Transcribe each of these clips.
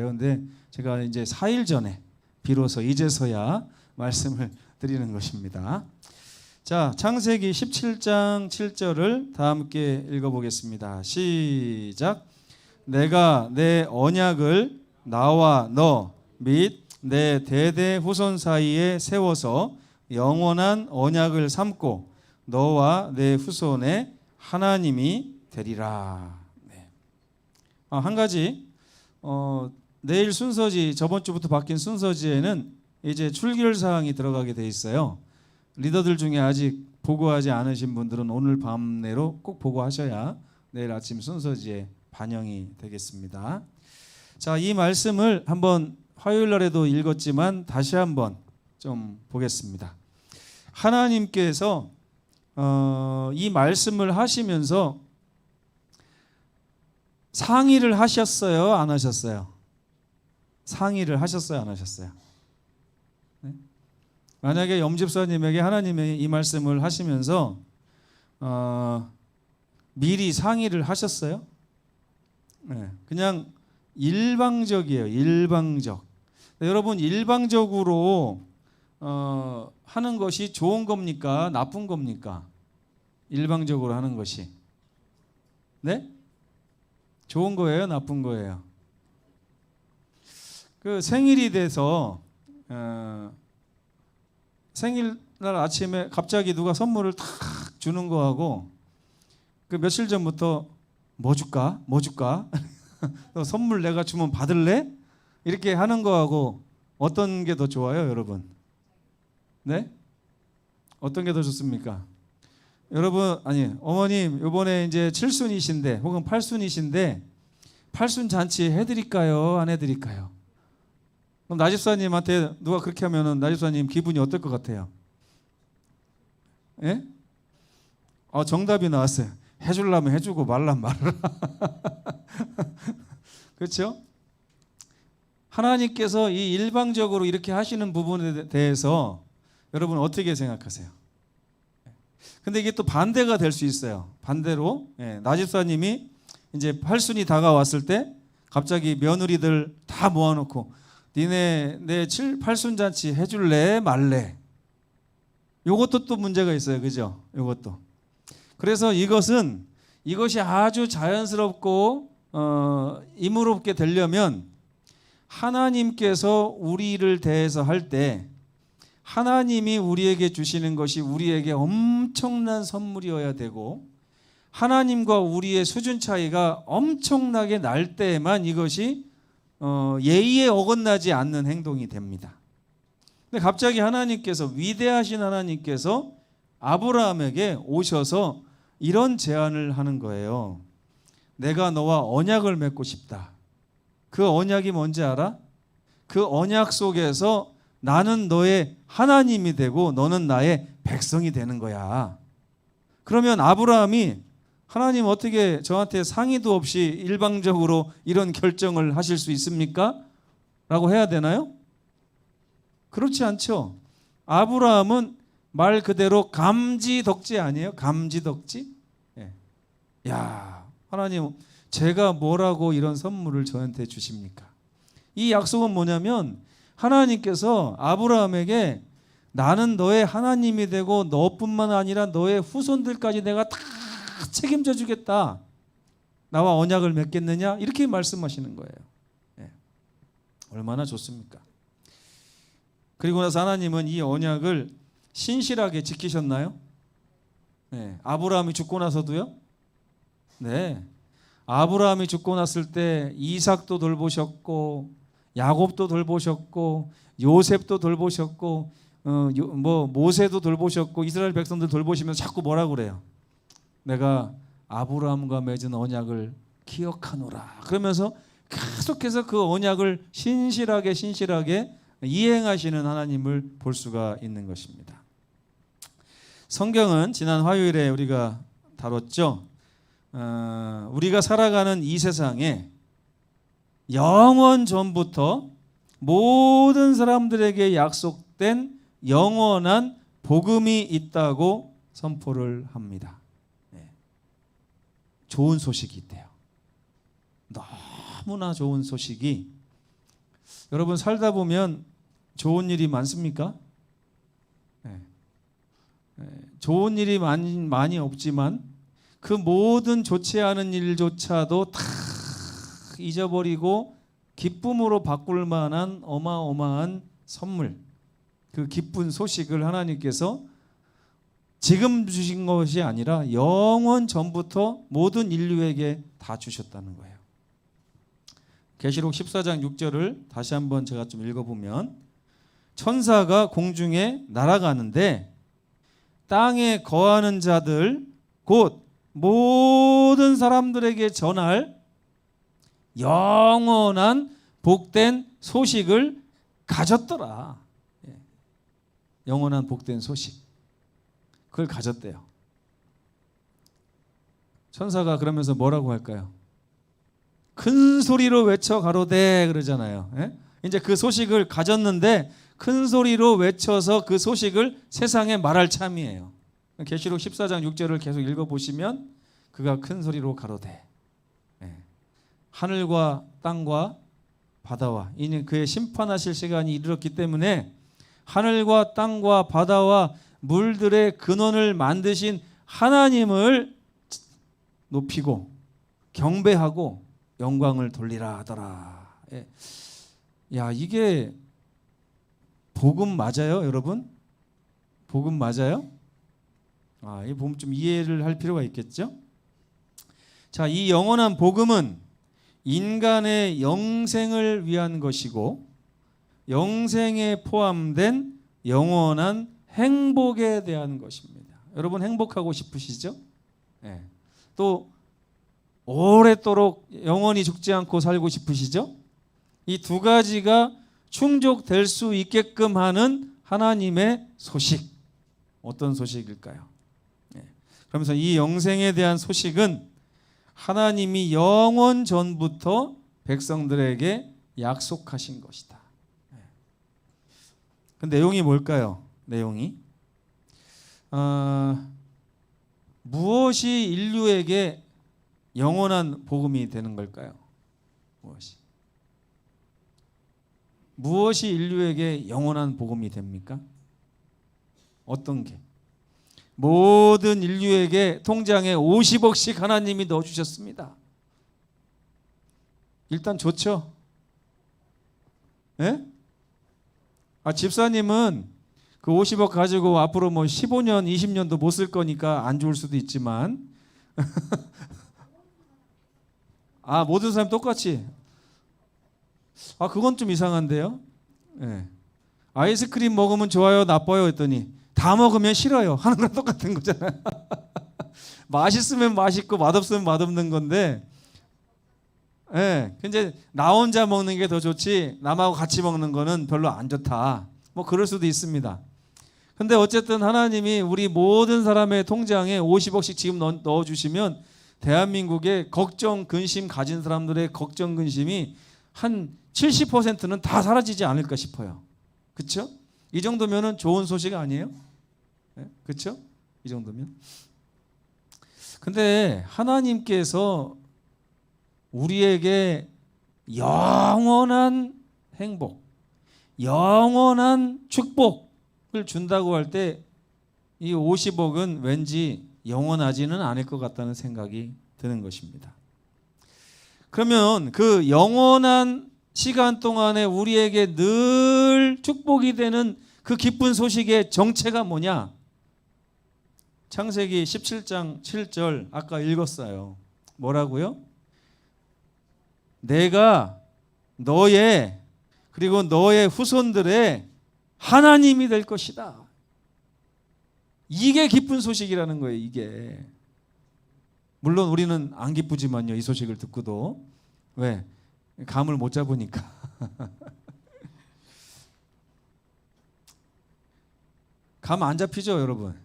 그런데 제가 이제 4일 전에 비로소 이제서야 말씀을 드리는 것입니다. 자, 창세기 17장 7절을 다 함께 읽어보겠습니다. 시작. 내가 내 언약을 나와 너 및 내 대대 후손 사이에 세워서 영원한 언약을 삼고 너와 내 후손의 하나님이 되리라. 네. 한 가지 내일 순서지, 저번 주부터 바뀐 순서지에는 이제 출결 사항이 들어가게 돼 있어요. 리더들 중에 아직 보고하지 않으신 분들은 오늘 밤 내로 꼭 보고하셔야 내일 아침 순서지에 반영이 되겠습니다. 자, 이 말씀을 한번 화요일 날에도 읽었지만 다시 한번 좀 보겠습니다. 하나님께서 이 말씀을 하시면서 상의를 하셨어요, 안 하셨어요? 상의를 하셨어요, 안 하셨어요? 네? 만약에 염집사님에게 하나님의 이 말씀을 하시면서 미리 상의를 하셨어요? 네, 그냥 일방적이에요. 일방적. 여러분, 일방적으로 하는 것이 좋은 겁니까? 나쁜 겁니까? 일방적으로 하는 것이. 네? 좋은 거예요? 나쁜 거예요? 그 생일이 돼서 생일날 아침에 갑자기 누가 선물을 탁 주는 거하고 그 며칠 전부터 뭐 줄까? 뭐 줄까? 선물 내가 주면 받을래? 이렇게 하는 거하고 어떤 게 더 좋아요, 여러분? 네? 어떤 게 더 좋습니까? 여러분, 아니, 어머님 이번에 이제 7순이신데 혹은 8순이신데 8순 잔치 해드릴까요? 안 해드릴까요? 그럼 나집사님한테 누가 그렇게 하면은 나집사님 기분이 어떨 것 같아요? 예? 정답이 나왔어요. 해주려면 해주고 말라면 말라. 그렇죠? 하나님께서 이 일방적으로 이렇게 하시는 부분에 대해서 여러분 어떻게 생각하세요? 근데 이게 또 반대가 될 수 있어요. 반대로 나집사님이 이제 8순이 다가왔을 때 갑자기 며느리들 다 모아놓고 니네 내 8순 잔치 해줄래 말래? 요것도 또 문제가 있어요. 그죠? 요것도. 그래서 이것이 아주 자연스럽고 임의롭게 되려면 하나님께서 우리를 대해서 할 때 하나님이 우리에게 주시는 것이 우리에게 엄청난 선물이어야 되고 하나님과 우리의 수준 차이가 엄청나게 날 때에만 이것이 예의에 어긋나지 않는 행동이 됩니다. 근데 갑자기 하나님께서, 위대하신 하나님께서 아브라함에게 오셔서 이런 제안을 하는 거예요. 내가 너와 언약을 맺고 싶다. 그 언약이 뭔지 알아? 그 언약 속에서 나는 너의 하나님이 되고 너는 나의 백성이 되는 거야. 그러면 아브라함이 하나님 어떻게 저한테 상의도 없이 일방적으로 이런 결정을 하실 수 있습니까? 라고 해야 되나요? 그렇지 않죠. 아브라함은 말 그대로 감지덕지 아니에요? 감지덕지? 야, 하나님 제가 뭐라고 이런 선물을 저한테 주십니까? 이 약속은 뭐냐면 하나님께서 아브라함에게 나는 너의 하나님이 되고 너뿐만 아니라 너의 후손들까지 내가 다 책임져 주겠다. 나와 언약을 맺겠느냐? 이렇게 말씀하시는 거예요. 얼마나 좋습니까? 그리고 나서 하나님은 이 언약을 신실하게 지키셨나요? 아브라함이 죽고 나서도요? 네. 아브라함이 죽고 났을 때 이삭도 돌보셨고 야곱도 돌보셨고 요셉도 돌보셨고 모세도 돌보셨고 이스라엘 백성들 돌보시면서 자꾸 뭐라고 그래요? 내가 아브라함과 맺은 언약을 기억하노라. 그러면서 계속해서 그 언약을 신실하게 이행하시는 하나님을 볼 수가 있는 것입니다. 성경은 지난 화요일에 우리가 다뤘죠. 우리가 살아가는 이 세상에 영원 전부터 모든 사람들에게 약속된 영원한 복음이 있다고 선포를 합니다. 좋은 소식이 있대요. 너무나 좋은 소식이 여러분 살다 보면 좋은 일이 많습니까? 네. 좋은 일이 많이 없지만 그 모든 좋지 않은 일조차도 다 잊어버리고 기쁨으로 바꿀 만한 어마어마한 선물, 그 기쁜 소식을 하나님께서 지금 주신 것이 아니라 영원 전부터 모든 인류에게 다 주셨다는 거예요. 계시록 14장 6절을 다시 한번 제가 좀 읽어보면, 천사가 공중에 날아가는데 땅에 거하는 자들 곧 모든 사람들에게 전할 영원한 복된 소식을 가졌더라. 영원한 복된 소식, 그걸 가졌대요. 천사가 그러면서 뭐라고 할까요? 큰 소리로 외쳐 가로되 그러잖아요. 이제 그 소식을 가졌는데 큰 소리로 외쳐서 그 소식을 세상에 말할 참이에요. 계시록 14장 6절을 계속 읽어보시면 그가 큰 소리로 가로되, 하늘과 땅과 바다와 이는 그의 심판하실 시간이 이르렀기 때문에 하늘과 땅과 바다와 물들의 근원을 만드신 하나님을 높이고 경배하고 영광을 돌리라 하더라. 야, 이게 복음 맞아요, 여러분? 복음 맞아요? 이 복음 좀 이해를 할 필요가 있겠죠? 자, 이 영원한 복음은 인간의 영생을 위한 것이고 영생에 포함된 영원한 행복에 대한 것입니다. 여러분 행복하고 싶으시죠? 또 오랫도록 영원히 죽지 않고 살고 싶으시죠? 이 두 가지가 충족될 수 있게끔 하는 하나님의 소식, 어떤 소식일까요? 그러면서 이 영생에 대한 소식은 하나님이 영원 전부터 백성들에게 약속하신 것이다. 그 내용이 뭘까요? 내용이 무엇이 인류에게 영원한 복음이 되는 걸까요? 무엇이 인류에게 영원한 복음이 됩니까? 어떤 게? 모든 인류에게 통장에 50억씩 하나님이 넣어주셨습니다. 일단 좋죠? 집사님은 그 50억 가지고 앞으로 뭐 15년, 20년도 못 쓸 거니까 안 좋을 수도 있지만 모든 사람 똑같이. 그건 좀 이상한데요. 아이스크림 먹으면 좋아요, 나빠요 했더니 다 먹으면 싫어요 하는 건 똑같은 거잖아요. 맛있으면 맛있고 맛없으면 맛없는 건데, 근데 나 혼자 먹는 게 더 좋지 남하고 같이 먹는 거는 별로 안 좋다, 뭐 그럴 수도 있습니다. 근데 어쨌든 하나님이 우리 모든 사람의 통장에 50억씩 지금 넣어주시면 대한민국의 걱정 근심 가진 사람들의 걱정 근심이 한 70%는 다 사라지지 않을까 싶어요. 그렇죠? 이 정도면은 좋은 소식 아니에요? 그렇죠? 이 정도면. 근데 하나님께서 우리에게 영원한 행복, 영원한 축복을 준다고 할 때 이 50억은 왠지 영원하지는 않을 것 같다는 생각이 드는 것입니다. 그러면 그 영원한 시간 동안에 우리에게 늘 축복이 되는 그 기쁜 소식의 정체가 뭐냐? 창세기 17장 7절 아까 읽었어요. 뭐라고요? 내가 너의 그리고 너의 후손들의 하나님이 될 것이다. 이게 기쁜 소식이라는 거예요. 이게. 물론 우리는 안 기쁘지만요, 이 소식을 듣고도. 왜? 감을 못 잡으니까. 감 안 잡히죠, 여러분?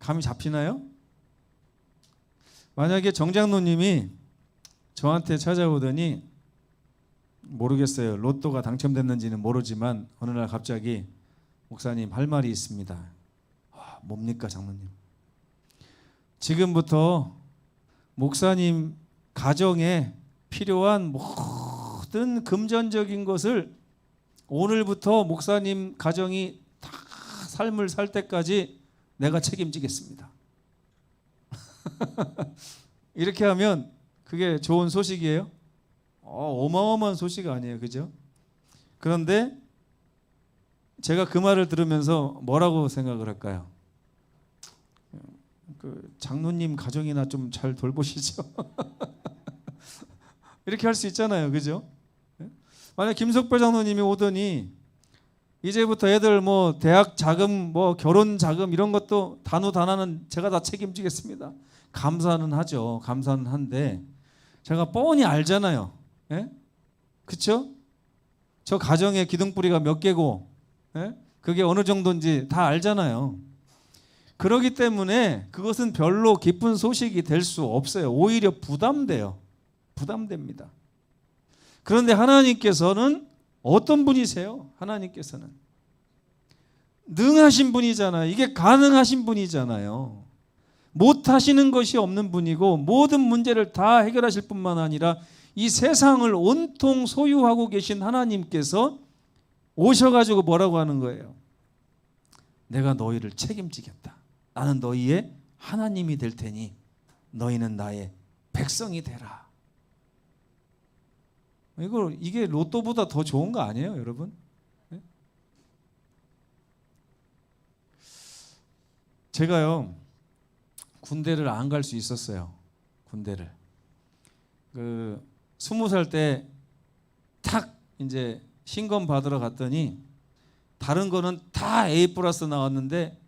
감이 잡히나요? 만약에 정장로님이 저한테 찾아오더니, 모르겠어요, 로또가 당첨됐는지는 모르지만 어느 날 갑자기 목사님 할 말이 있습니다. 뭡니까 장로님? 지금부터 목사님 가정에 필요한 모든 금전적인 것을 오늘부터 목사님 가정이 다 삶을 살 때까지 내가 책임지겠습니다. 이렇게 하면 그게 좋은 소식이에요? 어마어마한 소식 아니에요, 그죠? 그런데 제가 그 말을 들으면서 뭐라고 생각을 할까요? 그 장로님 가정이나 좀 잘 돌보시죠. 이렇게 할 수 있잖아요, 그죠? 만약 김석배 장로님이 오더니 이제부터 애들 뭐 대학 자금, 뭐 결혼 자금 이런 것도 단우단하는 제가 다 책임지겠습니다. 감사는 하죠. 감사는 한데 제가 뻔히 알잖아요. 예? 그렇죠? 저 가정의 기둥뿌리가 몇 개고, 예? 그게 어느 정도인지 다 알잖아요. 그렇기 때문에 그것은 별로 기쁜 소식이 될 수 없어요. 오히려 부담돼요. 부담됩니다. 그런데 하나님께서는 어떤 분이세요? 하나님께서는 능하신 분이잖아요. 이게 가능하신 분이잖아요. 못하시는 것이 없는 분이고 모든 문제를 다 해결하실 뿐만 아니라 이 세상을 온통 소유하고 계신 하나님께서 오셔가지고 뭐라고 하는 거예요? 내가 너희를 책임지겠다. 나는 너희의 하나님이 될 테니 너희는 나의 백성이 되라. 이게 로또보다 더 좋은 거 아니에요, 여러분? 네? 제가요 군대를 안 갈 수 있었어요. 군대를 20살 때 탁 이제 신검 받으러 갔더니 다른 거는 다 A+ 나왔는데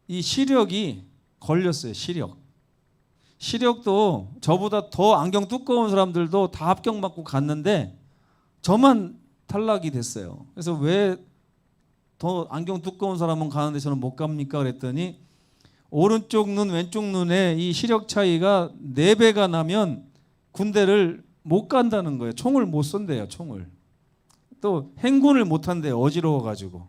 이 시력이 걸렸어요. 시력도 저보다 더 안경 두꺼운 사람들도 다 합격 맞고 갔는데 저만 탈락이 됐어요. 그래서 왜 더 안경 두꺼운 사람은 가는데 저는 못 갑니까? 그랬더니 오른쪽 눈 왼쪽 눈에 이 시력 차이가 4배가 나면 군대를 못 간다는 거예요. 총을 못 쏜대요. 총을. 또 행군을 못 한대요. 어지러워가지고.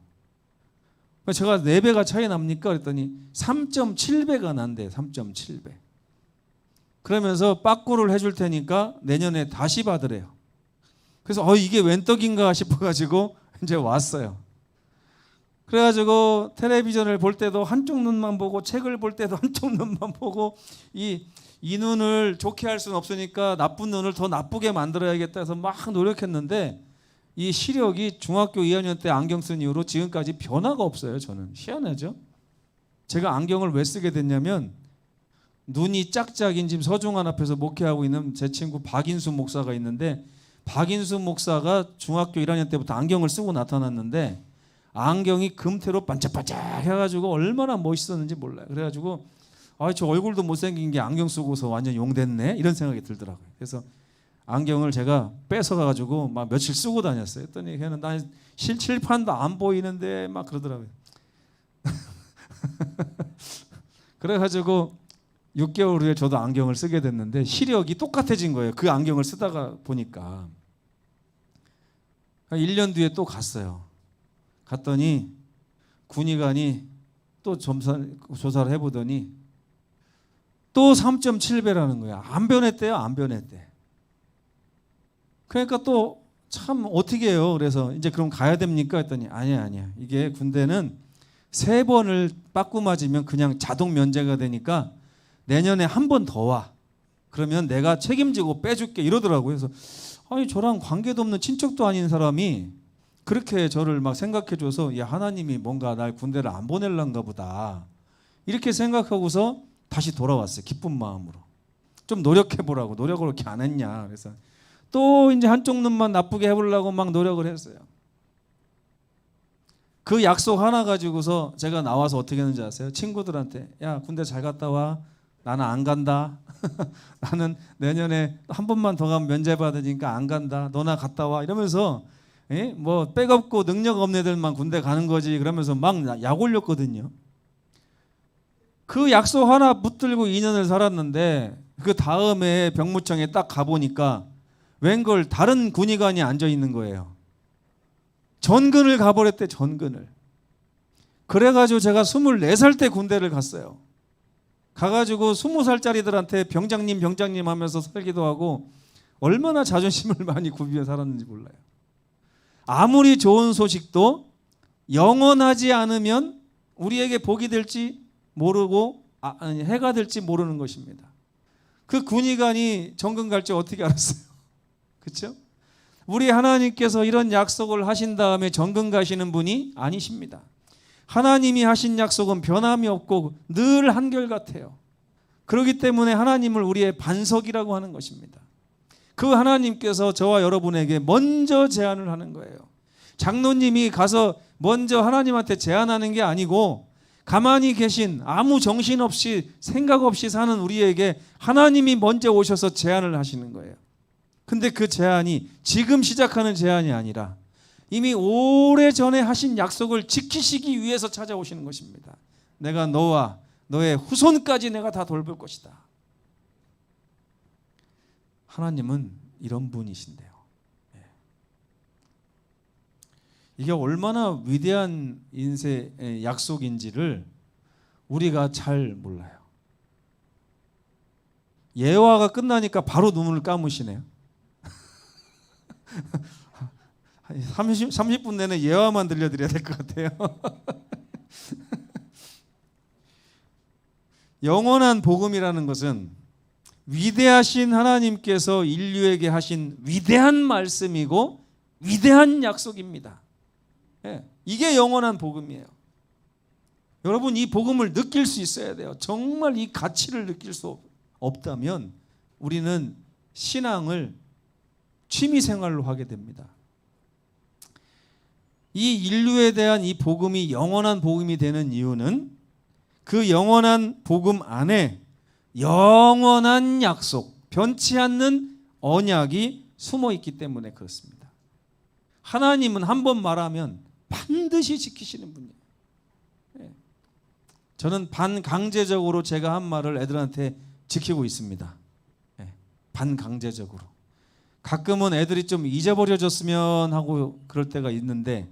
제가 4배가 차이 납니까? 그랬더니 3.7배가 난대요. 3.7배. 그러면서 빠꾸를 해줄 테니까 내년에 다시 받으래요. 그래서 이게 웬 떡인가 싶어가지고 이제 왔어요. 그래가지고 텔레비전을 볼 때도 한쪽 눈만 보고 책을 볼 때도 한쪽 눈만 보고 이 눈을 좋게 할 수는 없으니까 나쁜 눈을 더 나쁘게 만들어야겠다 해서 막 노력했는데 이 시력이 중학교 2학년 때 안경 쓴 이후로 지금까지 변화가 없어요. 저는 희한하죠. 제가 안경을 왜 쓰게 됐냐면 눈이 짝짝인 지금 서중환 앞에서 목회하고 있는 제 친구 박인수 목사가 있는데 박인수 목사가 중학교 1학년 때부터 안경을 쓰고 나타났는데 안경이 금태로 반짝반짝 해가지고 얼마나 멋있었는지 몰라요. 그래가지고 저 얼굴도 못생긴 게 안경 쓰고서 완전 용됐네 이런 생각이 들더라고요. 그래서 안경을 제가 뺏어가지고 막 며칠 쓰고 다녔어요. 했더니 걔는 난 칠판도 안 보이는데 막 그러더라고요. 그래가지고 6개월 후에 저도 안경을 쓰게 됐는데 시력이 똑같아진 거예요. 그 안경을 쓰다가 보니까 1년 뒤에 또 갔어요. 갔더니 군의관이 또 조사를 해보더니 또 3.7배라는 거야. 안 변했대요. 안 변했대. 그러니까 또 참 어떻게 해요. 그래서 이제 그럼 가야 됩니까? 했더니 아니야. 이게 군대는 3번을 빠꾸 맞으면 그냥 자동 면제가 되니까 내년에 한 번 더 와. 그러면 내가 책임지고 빼줄게 이러더라고요. 그래서 저랑 관계도 없는 친척도 아닌 사람이 그렇게 저를 막 생각해줘서 야 하나님이 뭔가 날 군대를 안 보낼란가 보다 이렇게 생각하고서 다시 돌아왔어요. 기쁜 마음으로. 좀 노력해보라고. 노력을 그렇게 안 했냐. 그래서 또 이제 한쪽 눈만 나쁘게 해보려고 막 노력을 했어요. 그 약속 하나 가지고서 제가 나와서 어떻게 했는지 아세요? 친구들한테 야 군대 잘 갔다 와. 나는 안 간다. 나는 내년에 한 번만 더 가면 면제 받으니까 안 간다. 너나 갔다 와. 이러면서 뭐 백없고 능력 없는 애들만 군대 가는 거지. 그러면서 막 약 올렸거든요. 그 약속 하나 붙들고 2년을 살았는데 그 다음에 병무청에 딱 가보니까 웬걸 다른 군의관이 앉아 있는 거예요. 전근을 가버렸대. 전근을. 그래가지고 제가 24살 때 군대를 갔어요. 가가지고 20살짜리들한테 병장님 하면서 살기도 하고 얼마나 자존심을 많이 굽히며 살았는지 몰라요. 아무리 좋은 소식도 영원하지 않으면 우리에게 복이 될지 모르고 해가 될지 모르는 것입니다. 그 군의관이 정금 갈지 어떻게 알았어요? 그렇죠? 우리 하나님께서 이런 약속을 하신 다음에 정금 가시는 분이 아니십니다. 하나님이 하신 약속은 변함이 없고 늘 한결같아요. 그렇기 때문에 하나님을 우리의 반석이라고 하는 것입니다. 그 하나님께서 저와 여러분에게 먼저 제안을 하는 거예요. 장로님이 가서 먼저 하나님한테 제안하는 게 아니고 가만히 계신 아무 정신없이 생각 없이 사는 우리에게 하나님이 먼저 오셔서 제안을 하시는 거예요. 근데 그 제안이 지금 시작하는 제안이 아니라 이미 오래전에 하신 약속을 지키시기 위해서 찾아오시는 것입니다. 내가 너와 너의 후손까지 내가 다 돌볼 것이다. 하나님은 이런 분이신데요. 이게 얼마나 위대한 인생의 약속인지를 우리가 잘 몰라요. 예화가 끝나니까 바로 눈을 감으시네요. 30분 내내 예화만 들려드려야 될 것 같아요. 영원한 복음이라는 것은 위대하신 하나님께서 인류에게 하신 위대한 말씀이고 위대한 약속입니다. 이게 영원한 복음이에요. 여러분, 이 복음을 느낄 수 있어야 돼요. 정말 이 가치를 느낄 수 없다면 우리는 신앙을 취미생활로 하게 됩니다. 이 인류에 대한 이 복음이 영원한 복음이 되는 이유는 그 영원한 복음 안에 영원한 약속, 변치 않는 언약이 숨어 있기 때문에 그렇습니다. 하나님은 한 번 말하면 반드시 지키시는 분이에요. 저는 반강제적으로 제가 한 말을 애들한테 지키고 있습니다. 반강제적으로. 가끔은 애들이 좀 잊어버려졌으면 하고 그럴 때가 있는데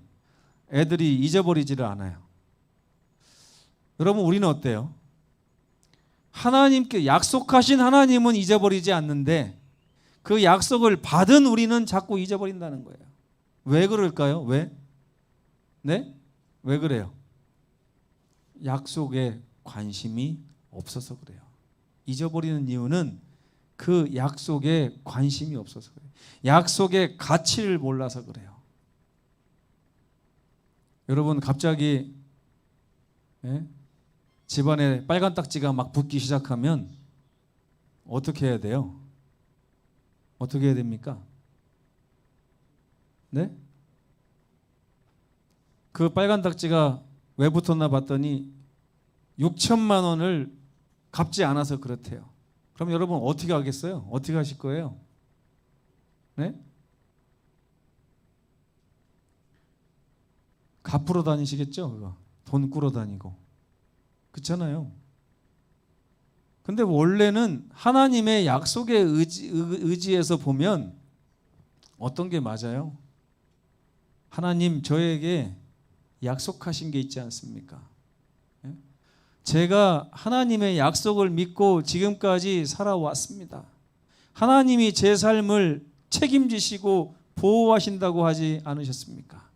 애들이 잊어버리지를 않아요. 여러분, 우리는 어때요? 하나님께 약속하신 하나님은 잊어버리지 않는데 그 약속을 받은 우리는 자꾸 잊어버린다는 거예요. 왜 그럴까요? 왜? 네? 왜 그래요? 약속에 관심이 없어서 그래요. 잊어버리는 이유는 그 약속에 관심이 없어서 그래요. 약속의 가치를 몰라서 그래요. 여러분, 갑자기 집안에 빨간 딱지가 막 붙기 시작하면 어떻게 해야 돼요? 어떻게 해야 됩니까? 네? 그 빨간 딱지가 왜 붙었나 봤더니 6천만 원을 갚지 않아서 그렇대요. 그럼 여러분 어떻게 하겠어요? 어떻게 하실 거예요? 네? 갚으러 다니시겠죠? 그거. 돈 꾸러 다니고. 그렇잖아요. 근데 원래는 하나님의 약속에 의지해서 보면 어떤 게 맞아요? 하나님, 저에게 약속하신 게 있지 않습니까? 제가 하나님의 약속을 믿고 지금까지 살아왔습니다. 하나님이 제 삶을 책임지시고 보호하신다고 하지 않으셨습니까?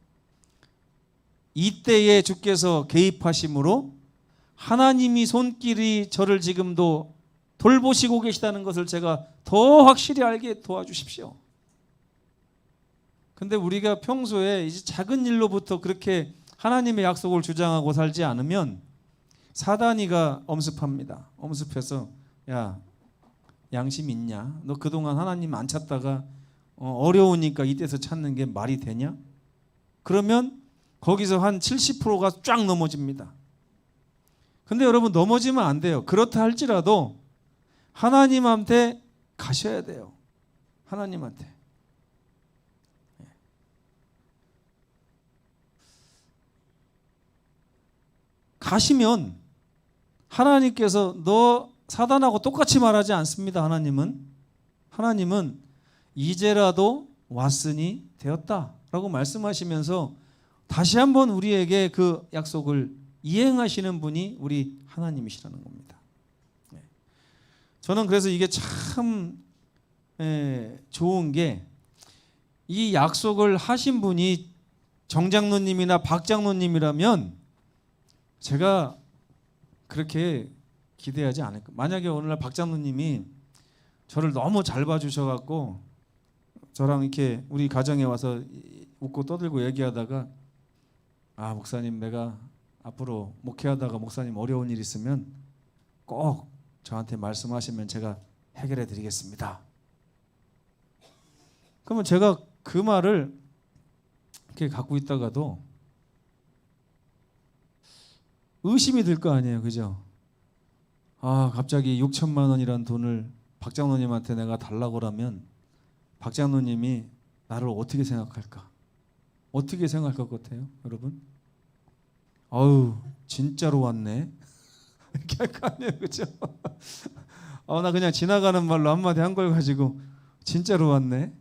이때에 주께서 개입하심으로 하나님이 손길이 저를 지금도 돌보시고 계시다는 것을 제가 더 확실히 알게 도와주십시오. 근데 우리가 평소에 이제 작은 일로부터 그렇게 하나님의 약속을 주장하고 살지 않으면 사단이가 엄습합니다. 엄습해서 야, 양심 있냐? 너 그동안 하나님 안 찾다가 어려우니까 이때서 찾는 게 말이 되냐? 그러면 거기서 한 70%가 쫙 넘어집니다. 근데 여러분, 넘어지면 안 돼요. 그렇다 할지라도 하나님한테 가셔야 돼요. 하나님한테. 가시면 하나님께서 너 사단하고 똑같이 말하지 않습니다. 하나님은 이제라도 왔으니 되었다라고 말씀하시면서 다시 한번 우리에게 그 약속을 이행하시는 분이 우리 하나님이시라는 겁니다. 저는 그래서 이게 참 좋은 게 이 약속을 하신 분이 정 장로님이나 박 장로님이라면 제가 그렇게 기대하지 않을 거예요. 만약에 오늘날 박 장로님이 저를 너무 잘 봐주셔갖고 저랑 이렇게 우리 가정에 와서 웃고 떠들고 얘기하다가 아 목사님 내가 앞으로 목회하다가 목사님 어려운 일 있으면 꼭 저한테 말씀하시면 제가 해결해 드리겠습니다. 그러면 제가 그 말을 이렇게 갖고 있다가도 의심이 들 거 아니에요, 그죠? 아 갑자기 6천만 원이란 돈을 박 장로님한테 내가 달라고 하면 박 장로님이 나를 어떻게 생각할까? 어떻게 생각할 것 같아요, 여러분? 아우 진짜로 왔네 이렇게 할 거 아니에요, 그죠? 나 그냥 지나가는 말로 한마디 한 걸 가지고 진짜로 왔네.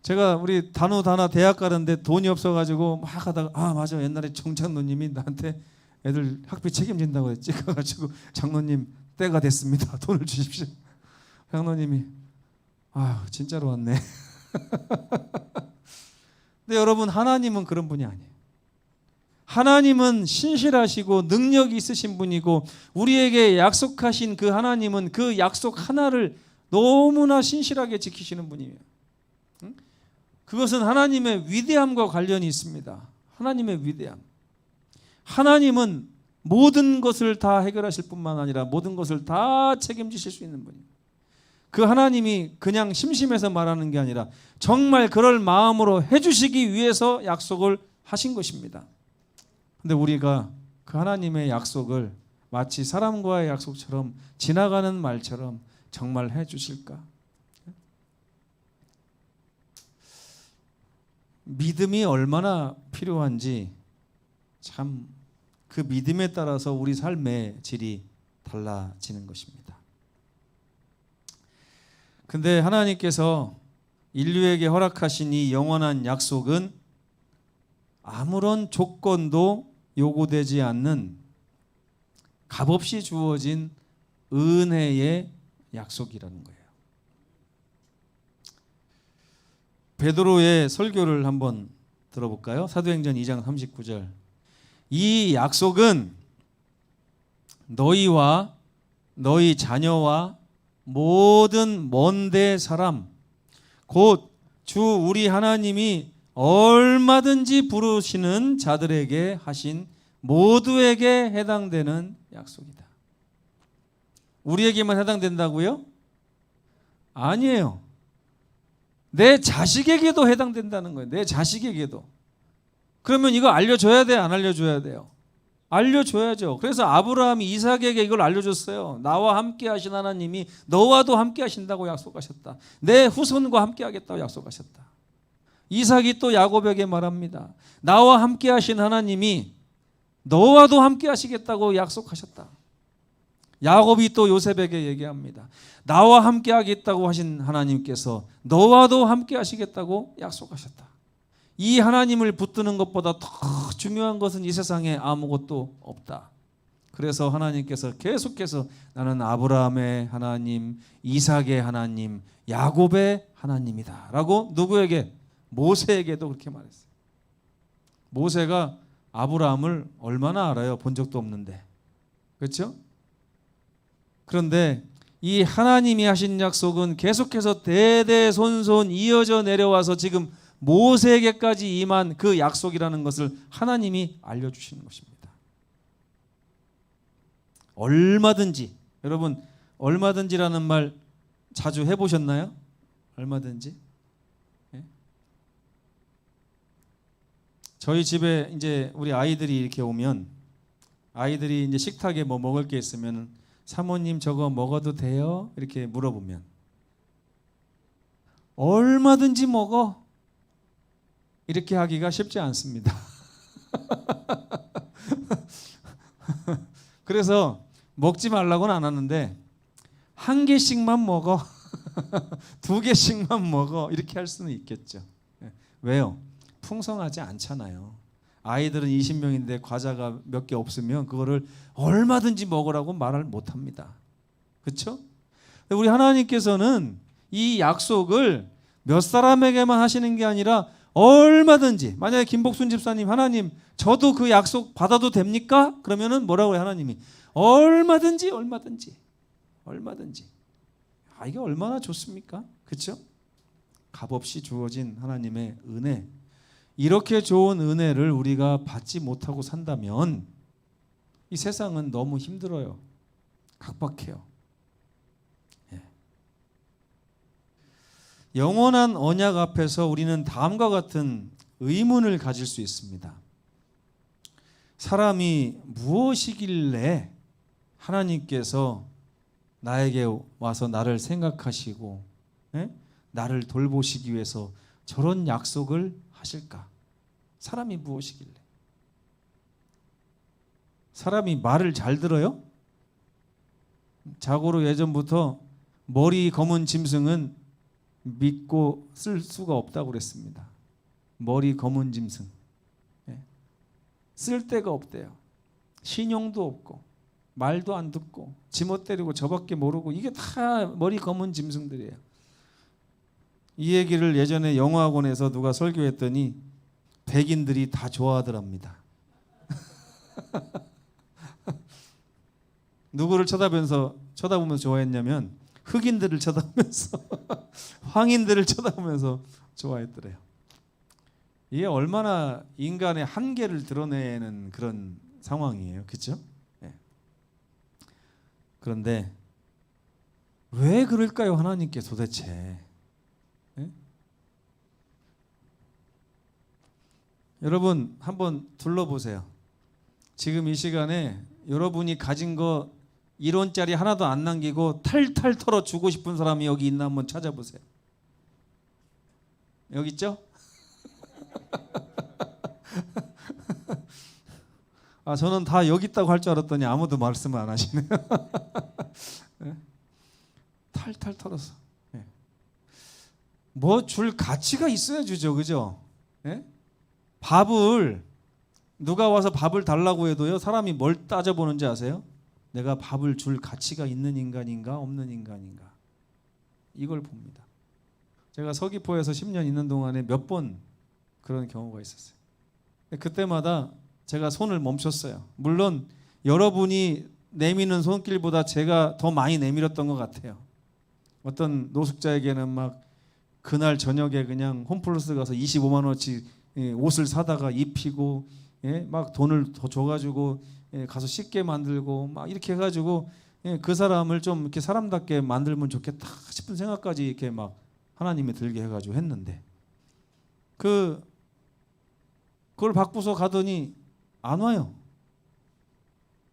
제가 우리 단호단아 대학 가는데 돈이 없어가지고 막 하다가 아 맞아 옛날에 정 장로님이 나한테 애들 학비 책임진다고 했지. 그래가지고 장로님 때가 됐습니다. 돈을 주십시오. 장로님이 아 진짜로 왔네. 근데 여러분 하나님은 그런 분이 아니에요. 하나님은 신실하시고 능력이 있으신 분이고 우리에게 약속하신 그 하나님은 그 약속 하나를 너무나 신실하게 지키시는 분이에요. 그것은 하나님의 위대함과 관련이 있습니다. 하나님의 위대함. 하나님은 모든 것을 다 해결하실 뿐만 아니라 모든 것을 다 책임지실 수 있는 분이에요. 그 하나님이 그냥 심심해서 말하는 게 아니라 정말 그럴 마음으로 해주시기 위해서 약속을 하신 것입니다. 근데 우리가 그 하나님의 약속을 마치 사람과의 약속처럼 지나가는 말처럼 정말 해주실까? 믿음이 얼마나 필요한지 참 그 믿음에 따라서 우리 삶의 질이 달라지는 것입니다. 근데 하나님께서 인류에게 허락하신 이 영원한 약속은 아무런 조건도 요구되지 않는 값없이 주어진 은혜의 약속이라는 거예요. 베드로의 설교를 한번 들어볼까요? 사도행전 2장 39절. 이 약속은 너희와 너희 자녀와 모든 먼데 사람 곧 주 우리 하나님이 얼마든지 부르시는 자들에게 하신 모두에게 해당되는 약속이다. 우리에게만 해당된다고요? 아니에요. 내 자식에게도 해당된다는 거예요. 내 자식에게도. 그러면 이거 알려줘야 돼? 안 알려줘야 돼요? 알려줘야죠. 그래서 아브라함이 이삭에게 이걸 알려줬어요. 나와 함께 하신 하나님이 너와도 함께 하신다고 약속하셨다. 내 후손과 함께 하겠다고 약속하셨다. 이삭이 또 야곱에게 말합니다. 나와 함께 하신 하나님이 너와도 함께 하시겠다고 약속하셨다. 야곱이 또 요셉에게 얘기합니다. 나와 함께 하겠다고 하신 하나님께서 너와도 함께 하시겠다고 약속하셨다. 이 하나님을 붙드는 것보다 더 중요한 것은 이 세상에 아무것도 없다. 그래서 하나님께서 계속해서 나는 아브라함의 하나님, 이삭의 하나님, 야곱의 하나님이다 라고 누구에게? 모세에게도 그렇게 말했어요. 모세가 아브라함을 얼마나 알아요? 본 적도 없는데. 그렇죠? 그런데 이 하나님이 하신 약속은 계속해서 대대손손 이어져 내려와서 지금 모세에게까지 임한 그 약속이라는 것을 하나님이 알려주시는 것입니다. 얼마든지, 여러분 얼마든지라는 말 자주 해보셨나요? 얼마든지? 예? 저희 집에 이제 우리 아이들이 이렇게 오면 아이들이 이제 식탁에 뭐 먹을 게 있으면 사모님 저거 먹어도 돼요? 이렇게 물어보면 얼마든지 먹어. 이렇게 하기가 쉽지 않습니다. 그래서 먹지 말라고는 안 하는데 한 개씩만 먹어. 두 개씩만 먹어. 이렇게 할 수는 있겠죠. 왜요? 풍성하지 않잖아요. 아이들은 20명인데 과자가 몇 개 없으면 그거를 얼마든지 먹으라고 말을 못합니다. 그렇죠? 우리 하나님께서는 이 약속을 몇 사람에게만 하시는 게 아니라 얼마든지, 만약에 김복순 집사님, 하나님 저도 그 약속 받아도 됩니까? 그러면은 뭐라고 해요? 하나님이 얼마든지. 이게 얼마나 좋습니까? 그렇죠? 값없이 주어진 하나님의 은혜, 이렇게 좋은 은혜를 우리가 받지 못하고 산다면 이 세상은 너무 힘들어요. 각박해요. 영원한 언약 앞에서 우리는 다음과 같은 의문을 가질 수 있습니다. 사람이 무엇이길래 하나님께서 나에게 와서 나를 생각하시고 나를 돌보시기 위해서 저런 약속을 하실까? 사람이 무엇이길래? 사람이 말을 잘 들어요? 자고로 예전부터 머리 검은 짐승은 믿고 쓸 수가 없다고 그랬습니다. 머리 검은 짐승, 쓸 데가 없대요. 신용도 없고 말도 안 듣고 지못 때리고 저밖에 모르고, 이게 다 머리 검은 짐승들이에요. 이 얘기를 예전에 영어학원에서 누가 설교했더니 백인들이 다 좋아하더랍니다. 누구를 쳐다보면서 좋아했냐면 흑인들을 쳐다보면서 황인들을 쳐다보면서 좋아했더래요. 이게 얼마나 인간의 한계를 드러내는 그런 상황이에요. 그렇죠? 네. 그런데 왜 그럴까요? 하나님께 도대체. 네? 여러분 한번 둘러보세요. 지금 이 시간에 여러분이 가진 거 1원짜리 하나도 안 남기고 탈탈 털어 주고 싶은 사람이 여기 있나 한번 찾아보세요. 여기 있죠? 저는 다 여기 있다고 할 줄 알았더니 아무도 말씀을 안 하시네요. 네? 탈탈 털어서. 네. 뭐 줄 가치가 있어야 주죠, 그죠? 네? 밥을 누가 와서 밥을 달라고 해도요, 사람이 뭘 따져보는지 아세요? 내가 밥을 줄 가치가 있는 인간인가 없는 인간인가, 이걸 봅니다. 제가 서귀포에서 10년 있는 동안에 몇 번 그런 경우가 있었어요. 그때마다 제가 손을 멈췄어요. 물론 여러분이 내미는 손길보다 제가 더 많이 내밀었던 것 같아요. 어떤 노숙자에게는 막 그날 저녁에 그냥 홈플러스 가서 25만 원어치 옷을 사다가 입히고, 막 돈을 더 줘가지고 가서 씻게 만들고 막 이렇게 해가지고 그 사람을 좀 이렇게 사람답게 만들면 좋겠다 싶은 생각까지 이렇게 막 하나님이 들게 해가지고 했는데, 그걸 받고서 가더니 안 와요.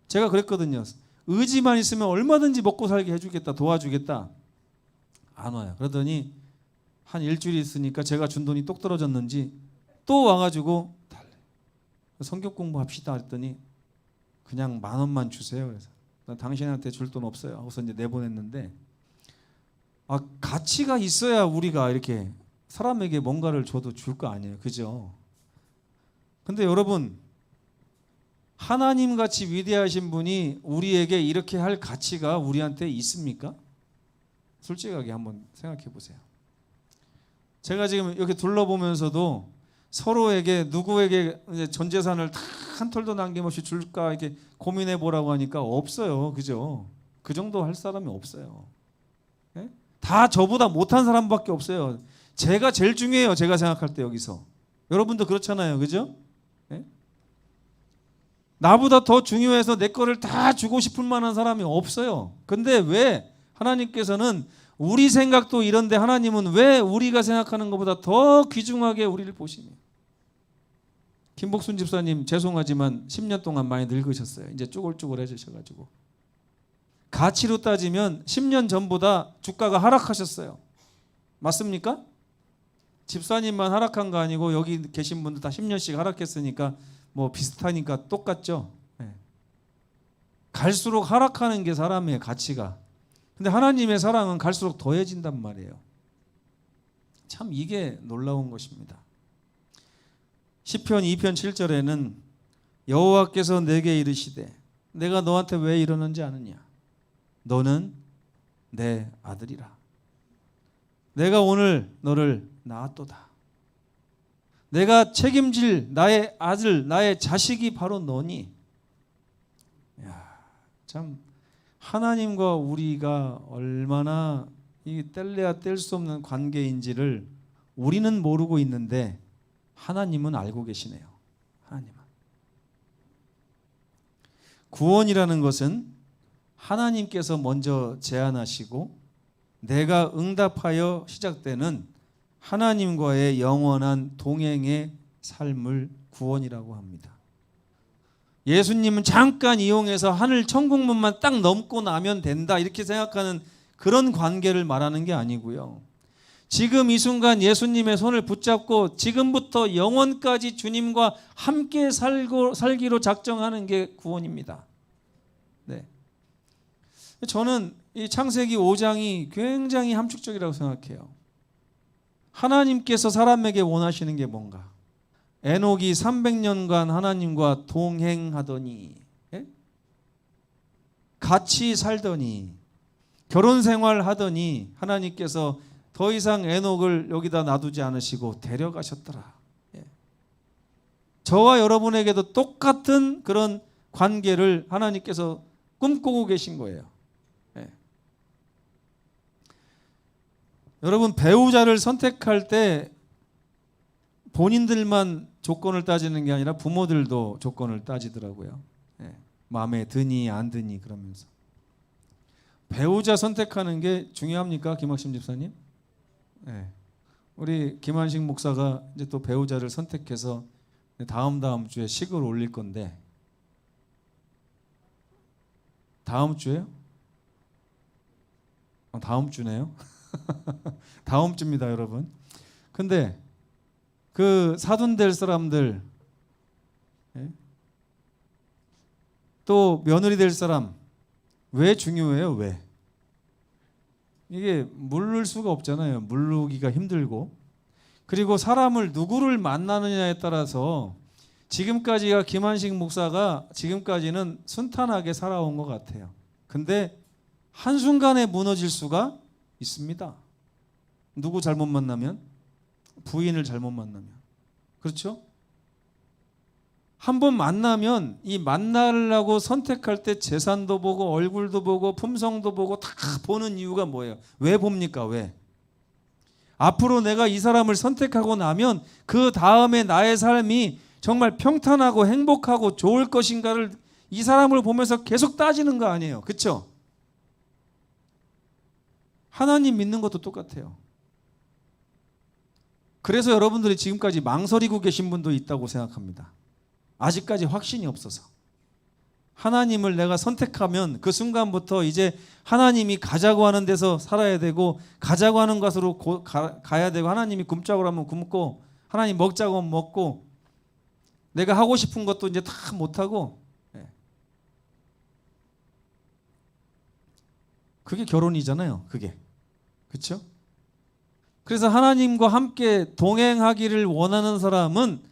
제가 그랬거든요. 의지만 있으면 얼마든지 먹고 살게 해주겠다, 도와주겠다. 안 와요. 그러더니 한 일주일 있으니까 제가 준 돈이 똑 떨어졌는지 또 와가지고 달래. 성경 공부합시다 했더니 그냥 10,000원만 주세요. 그래서 당신한테 줄 돈 없어요 하고서 이제 내보냈는데, 가치가 있어야 우리가 이렇게 사람에게 뭔가를 줘도 줄 거 아니에요, 그죠? 근데 여러분, 하나님같이 위대하신 분이 우리에게 이렇게 할 가치가 우리한테 있습니까? 솔직하게 한번 생각해 보세요. 제가 지금 이렇게 둘러보면서도 서로에게 누구에게 전 재산을 다 한 톨도 남김없이 줄까 이렇게 고민해 보라고 하니까 없어요, 그죠? 그 정도 할 사람이 없어요. 네? 다 저보다 못한 사람밖에 없어요. 제가 제일 중요해요, 제가 생각할 때. 여기서 여러분도 그렇잖아요, 그죠? 네? 나보다 더 중요해서 내 거를 다 주고 싶을 만한 사람이 없어요. 근데 왜 하나님께서는, 우리 생각도 이런데 하나님은 왜 우리가 생각하는 것보다 더 귀중하게 우리를 보시니? 김복순 집사님 죄송하지만 10년 동안 많이 늙으셨어요. 이제 쭈글쭈글해지셔가지고 가치로 따지면 10년 전보다 주가가 하락하셨어요. 맞습니까? 집사님만 하락한 거 아니고 여기 계신 분들 다 10년씩 하락했으니까 뭐 비슷하니까 똑같죠. 네. 갈수록 하락하는 게 사람의 가치가. 근데 하나님의 사랑은 갈수록 더해진단 말이에요. 참 이게 놀라운 것입니다. 시편 2편 7절에는 여호와께서 내게 이르시되 내가 너한테 왜 이러는지 아느냐, 너는 내 아들이라. 내가 오늘 너를 낳았도다. 내가 책임질 나의 아들, 나의 자식이 바로 너니. 야, 참 하나님과 우리가 얼마나 이 뗄래야 뗄 수 없는 관계인지를 우리는 모르고 있는데 하나님은 알고 계시네요. 하나님은. 구원이라는 것은 하나님께서 먼저 제안하시고 내가 응답하여 시작되는 하나님과의 영원한 동행의 삶을 구원이라고 합니다. 예수님은 잠깐 이용해서 하늘 천국문만 딱 넘고 나면 된다 이렇게 생각하는 그런 관계를 말하는 게 아니고요. 지금 이 순간 예수님의 손을 붙잡고 지금부터 영원까지 주님과 함께 살기로 작정하는 게 구원입니다. 네. 저는 이 창세기 5장이 굉장히 함축적이라고 생각해요. 하나님께서 사람에게 원하시는 게 뭔가? 에녹이 300년간 하나님과 동행하더니, 예? 같이 살더니, 결혼 생활하더니 하나님께서 더 이상 에녹을 여기다 놔두지 않으시고 데려가셨더라. 예. 저와 여러분에게도 똑같은 그런 관계를 하나님께서 꿈꾸고 계신 거예요. 예. 여러분, 배우자를 선택할 때 본인들만 조건을 따지는 게 아니라 부모들도 조건을 따지더라고요. 예. 마음에 드니 안 드니 그러면서. 배우자 선택하는 게 중요합니까, 김학심 집사님? 네. 우리 김한식 목사가 이제 또 배우자를 선택해서 다음 주에 식을 올릴 건데, 다음 주에요? 다음 주네요. 다음 주입니다, 여러분. 근데 그 사돈 될 사람들, 예? 또 며느리 될 사람 왜 중요해요? 왜? 이게 물를 수가 없잖아요. 물르기가 힘들고. 그리고 사람을 누구를 만나느냐에 따라서 지금까지가 김한식 목사가 지금까지는 순탄하게 살아온 것 같아요. 근데 한순간에 무너질 수가 있습니다. 누구 잘못 만나면? 부인을 잘못 만나면. 그렇죠? 한번 만나면 이 만나려고 선택할 때 재산도 보고 얼굴도 보고 품성도 보고 다 보는 이유가 뭐예요? 왜 봅니까? 왜? 앞으로 내가 이 사람을 선택하고 나면 그 다음에 나의 삶이 정말 평탄하고 행복하고 좋을 것인가를 이 사람을 보면서 계속 따지는 거 아니에요. 그렇죠? 하나님 믿는 것도 똑같아요. 그래서 여러분들이 지금까지 망설이고 계신 분도 있다고 생각합니다. 아직까지 확신이 없어서. 하나님을 내가 선택하면 그 순간부터 이제 하나님이 가자고 하는 데서 살아야 되고 가자고 하는 곳으로 가야 되고 하나님이 굶자고 하면 굶고 하나님 먹자고 하면 먹고 내가 하고 싶은 것도 이제 다 못하고. 그게 결혼이잖아요. 그게. 그렇죠? 그래서 하나님과 함께 동행하기를 원하는 사람은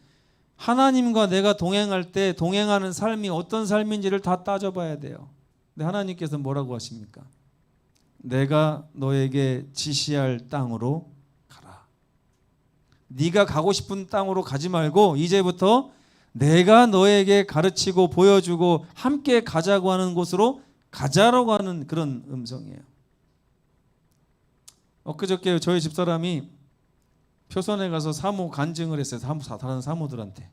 하나님과 내가 동행할 때 동행하는 삶이 어떤 삶인지를 다 따져봐야 돼요. 근데 하나님께서 뭐라고 하십니까? 내가 너에게 지시할 땅으로 가라. 네가 가고 싶은 땅으로 가지 말고 이제부터 내가 너에게 가르치고 보여주고 함께 가자고 하는 곳으로 가자라고 하는 그런 음성이에요. 엊그저께 저희 집사람이 표선에 가서 사모 간증을 했어요. 다른 사모들한테.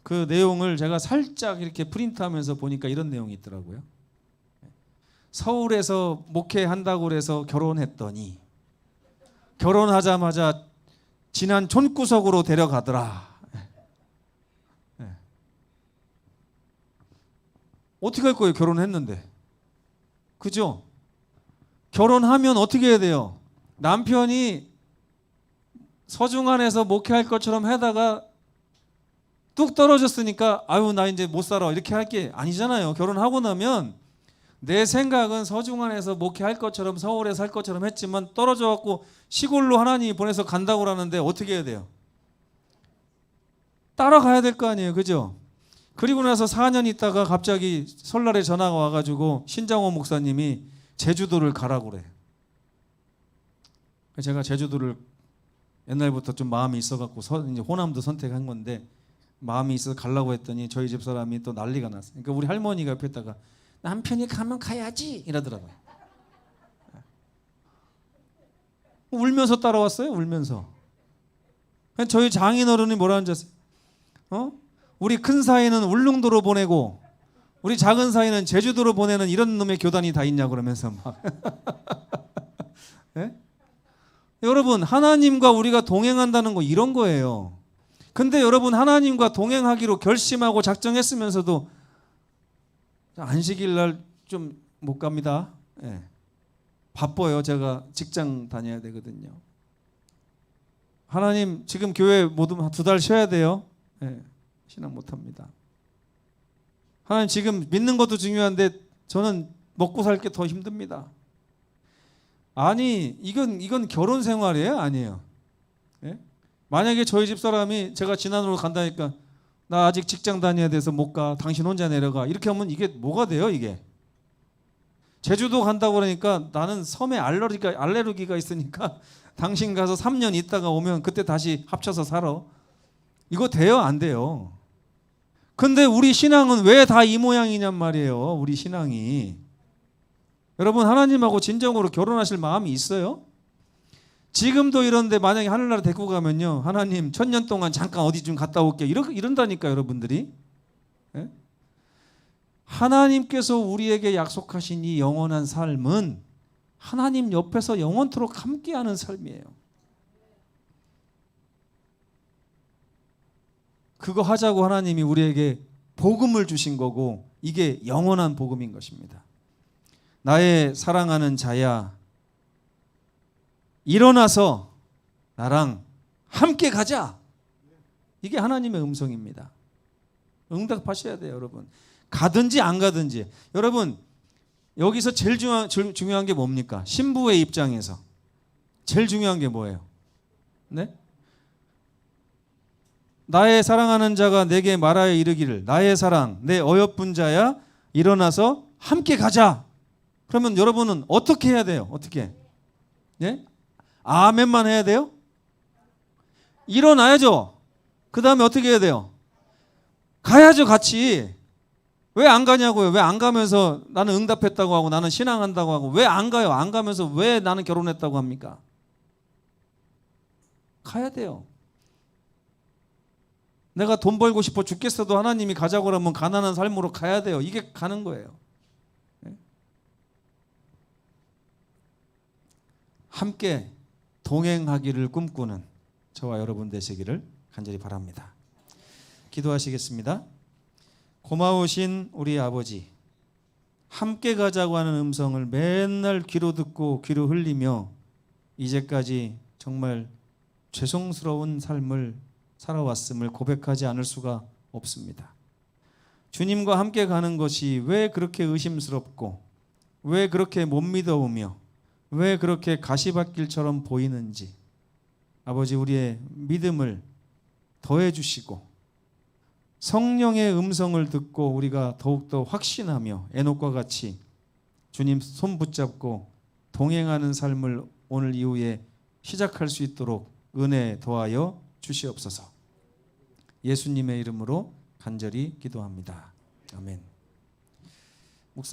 그 내용을 제가 살짝 이렇게 프린트하면서 보니까 이런 내용이 있더라고요. 서울에서 목회한다고 해서 결혼했더니 결혼하자마자 지난 촌구석으로 데려가더라. 어떻게 할 거예요? 결혼했는데. 그죠? 결혼하면 어떻게 해야 돼요? 남편이 서중안에서 목회할 것처럼 하다가 뚝 떨어졌으니까 아유 나 이제 못 살아 이렇게 할 게 아니잖아요. 결혼하고 나면 내 생각은 서중안에서 목회할 것처럼 서울에 살 것처럼 했지만 떨어져 갖고 시골로 하나님이 보내서 간다고 그러는데 어떻게 해야 돼요? 따라가야 될 거 아니에요. 그죠? 그리고 나서 4년 있다가 갑자기 설날에 전화가 와가지고 신장호 목사님이 제주도를 가라고 그래. 제가 제주도를 옛날부터 좀 마음이 있어갖고 이제 호남도 선택한 건데 마음이 있어서 가려고 했더니 저희 집 사람이 또 난리가 났어요. 그러니까 우리 할머니가 옆에다가 남편이 가면 가야지 이러더라고요. 울면서 따라왔어요. 울면서. 저희 장인어른이 뭐라 하는지 아세요? 우리 큰 사이는 울릉도로 보내고 우리 작은 사이는 제주도로 보내는 이런 놈의 교단이 다 있냐 그러면서 막. 네? 여러분, 하나님과 우리가 동행한다는 거 이런 거예요. 근데 여러분, 하나님과 동행하기로 결심하고 작정했으면서도 안식일 날 좀 못 갑니다. 네. 바빠요. 제가 직장 다녀야 되거든요. 하나님, 지금 교회 모두 2달 쉬어야 돼요. 네. 신앙 못 합니다. 하나님, 지금 믿는 것도 중요한데 저는 먹고 살 게 더 힘듭니다. 아니, 이건 결혼 생활이에요? 아니에요? 예? 만약에 저희 집 사람이 제가 진안으로 간다니까 나 아직 직장 다녀야 돼서 못 가. 당신 혼자 내려가. 이렇게 하면 이게 뭐가 돼요, 이게? 제주도 간다고 그러니까 나는 섬에 알레르기가 있으니까 당신 가서 3년 있다가 오면 그때 다시 합쳐서 살아. 이거 돼요? 안 돼요? 근데 우리 신앙은 왜 다 이 모양이냔 말이에요. 우리 신앙이. 여러분, 하나님하고 진정으로 결혼하실 마음이 있어요? 지금도 이런데 만약에 하늘나라 데리고 가면요, 하나님 1000년 동안 잠깐 어디 좀 갔다 올게 이런다니까 여러분들이. 예? 하나님께서 우리에게 약속하신 이 영원한 삶은 하나님 옆에서 영원토록 함께하는 삶이에요. 그거 하자고 하나님이 우리에게 복음을 주신 거고 이게 영원한 복음인 것입니다. 나의 사랑하는 자야, 일어나서 나랑 함께 가자. 이게 하나님의 음성입니다. 응답하셔야 돼요, 여러분. 가든지 안 가든지. 여러분, 여기서 제일 중요한 게 뭡니까? 신부의 입장에서 제일 중요한 게 뭐예요? 네? 나의 사랑하는 자가 내게 말하여 이르기를 나의 사랑 내 어여쁜 자야 일어나서 함께 가자. 그러면 여러분은 어떻게 해야 돼요? 어떻게? 예? 아멘만 해야 돼요? 일어나야죠. 그 다음에 어떻게 해야 돼요? 가야죠, 같이. 왜 안 가냐고요? 왜 안 가면서 나는 응답했다고 하고 나는 신앙한다고 하고 왜 안 가요? 안 가면서 왜 나는 결혼했다고 합니까? 가야 돼요. 내가 돈 벌고 싶어 죽겠어도 하나님이 가자고 하면 가난한 삶으로 가야 돼요. 이게 가는 거예요. 함께 동행하기를 꿈꾸는 저와 여러분 되시기를 간절히 바랍니다. 기도하시겠습니다. 고마우신 우리 아버지, 함께 가자고 하는 음성을 맨날 귀로 듣고 귀로 흘리며 이제까지 정말 죄송스러운 삶을 살아왔음을 고백하지 않을 수가 없습니다. 주님과 함께 가는 것이 왜 그렇게 의심스럽고 왜 그렇게 못 믿어오며 왜 그렇게 가시밭길처럼 보이는지 아버지, 우리의 믿음을 더해 주시고 성령의 음성을 듣고 우리가 더욱더 확신하며 에녹과 같이 주님 손 붙잡고 동행하는 삶을 오늘 이후에 시작할 수 있도록 은혜 더하여 주시옵소서. 예수님의 이름으로 간절히 기도합니다. 아멘.